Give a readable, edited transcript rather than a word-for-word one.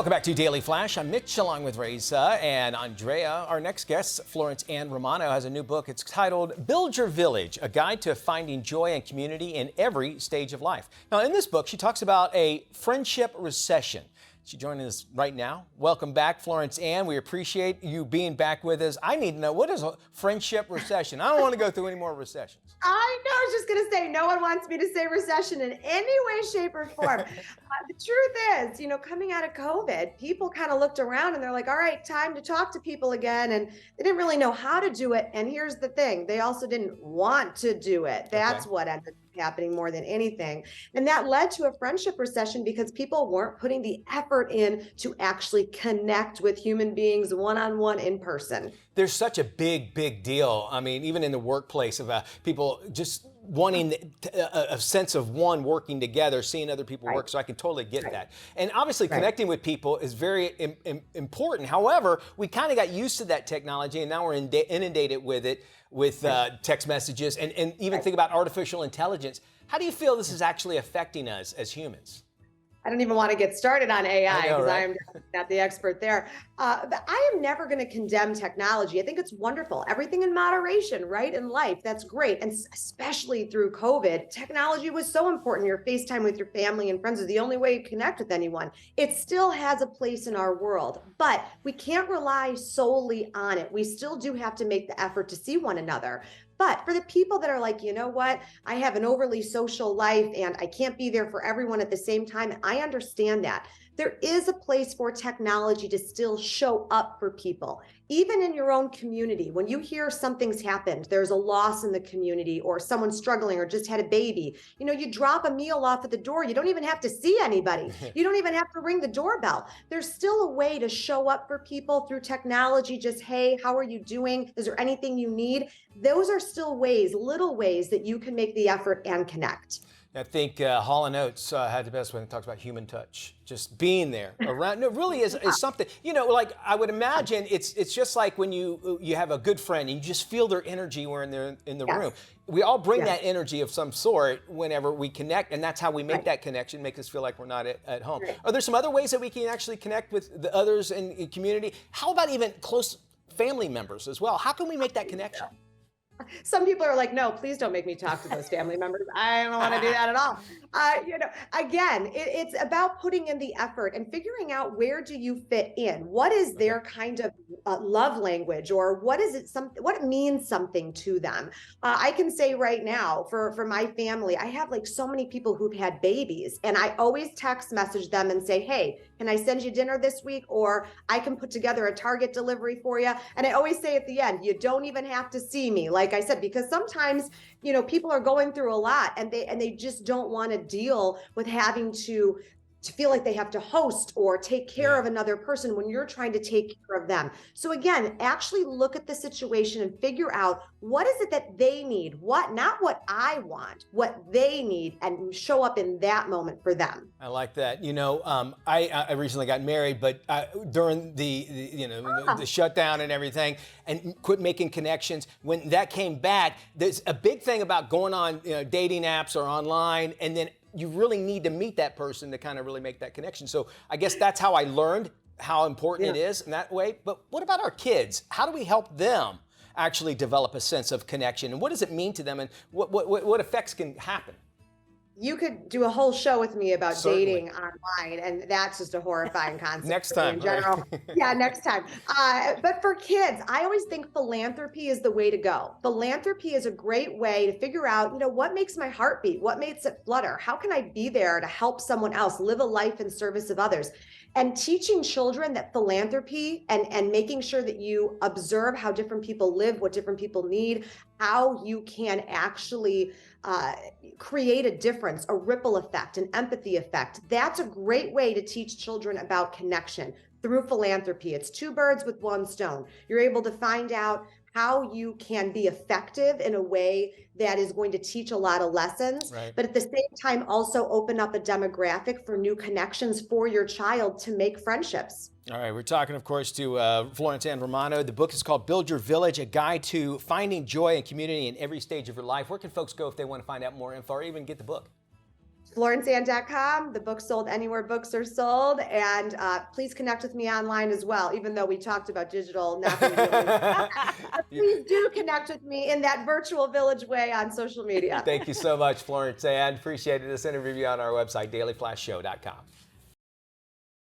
Welcome back to Daily Flash. I'm Mitch along with Riesa and Andrea. Our next guest, Florence and Romano, has a new book. It's titled Build Your Village, a guide to finding joy and community in every stage of life. Now, in this book, she talks about a friendship recession. She's joining us right now. Welcome back, Florence Ann. We appreciate you being back with us. I need to know, what is a friendship recession? I don't want to go through any more recessions. I know, I was just going to say, no one wants me to say recession in any way, shape, or form. The truth is, coming out of COVID, people kind of looked around and they're like, all right, time to talk to people again. And they didn't really know how to do it. And here's the thing, they also didn't want to do it. That's what ended up happening more than anything. And that led to a friendship recession because people weren't putting the effort in to actually connect with human beings one-on-one in person. There's such a big deal. I mean, even in the workplace, of people just wanting a sense of working together, seeing other people work. So I can totally get that. And obviously connecting with people is very important. However, we kind of got used to that technology and now we're inundated with it, with text messages and even think about artificial intelligence. How do you feel this is actually affecting us as humans? I don't even want to get started on AI because right? I am not the expert there. But I am never going to condemn technology. I think it's wonderful. Everything in moderation, right? In life, that's great. And especially through COVID, technology was so important. Your FaceTime with your family and friends is the only way you connect with anyone. It still has a place in our world, but we can't rely solely on it. We still do have to make the effort to see one another. But for the people that are like, you know what, I have an overly social life and I can't be there for everyone at the same time, I understand that. There is a place for technology to still show up for people, even in your own community. When you hear something's happened, there's a loss in the community or someone's struggling or just had a baby, you drop a meal off at the door. You don't even have to see anybody. You don't even have to ring the doorbell. There's still a way to show up for people through technology. Just, hey, how are you doing? Is there anything you need? Those are still ways, little ways that you can make the effort and connect. I think Hall & Oates had the best when it talks about human touch, just being there around. No, it really is something. Like I would imagine, it's just like when you have a good friend and you just feel their energy when they're in the room. We all bring that energy of some sort whenever we connect, and that's how we make that connection, make us feel like we're not at home. Are there some other ways that we can actually connect with the others in community? How about even close family members as well? How can we make that connection? Some people are like, no, please don't make me talk to those family members. I don't want to do that at all. Again, it's about putting in the effort and figuring out where do you fit in? What is their kind of love language, or what it means something to them? I can say right now for my family, I have like so many people who've had babies, and I always text message them and say, hey, can I send you dinner this week? Or I can put together a Target delivery for you. And I always say at the end, you don't even have to see me. Like I said, because sometimes, people are going through a lot and they just don't want to deal with having to feel like they have to host or take care of another person when you're trying to take care of them. So again, actually look at the situation and figure out what is it that they need, not what I want, what they need, and show up in that moment for them. I like that. I recently got married, but during the shutdown and everything, and quit making connections. When that came back, there's a big thing about going on dating apps or online, and then you really need to meet that person to kind of really make that connection. So I guess that's how I learned how important it is in that way. But what about our kids? How do we help them actually develop a sense of connection? And what does it mean to them? And what effects can happen? You could do a whole show with me about dating online, and that's just a horrifying concept. Next time. In general. Yeah, next time. But for kids, I always think philanthropy is the way to go. Philanthropy is a great way to figure out, what makes my heart beat? What makes it flutter? How can I be there to help someone else live a life in service of others? And teaching children that philanthropy and making sure that you observe how different people live, what different people need, how you can actually create a difference, a ripple effect, an empathy effect. That's a great way to teach children about connection through philanthropy. It's two birds with one stone. You're able to find out how you can be effective in a way that is going to teach a lot of lessons, but at the same time also open up a demographic for new connections for your child to make friendships. All right, we're talking, of course, to Florence and Romano. The book is called Build Your Village, a guide to finding joy and community in every stage of your life. Where can folks go if they want to find out more info or even get the book? FlorenceAnn.com. The book sold anywhere books are sold. And please connect with me online as well, even though we talked about digital not being really. Please do connect with me in that virtual village way on social media. Thank you so much, Florence Ann. Appreciated this interview on our website, dailyflashshow.com.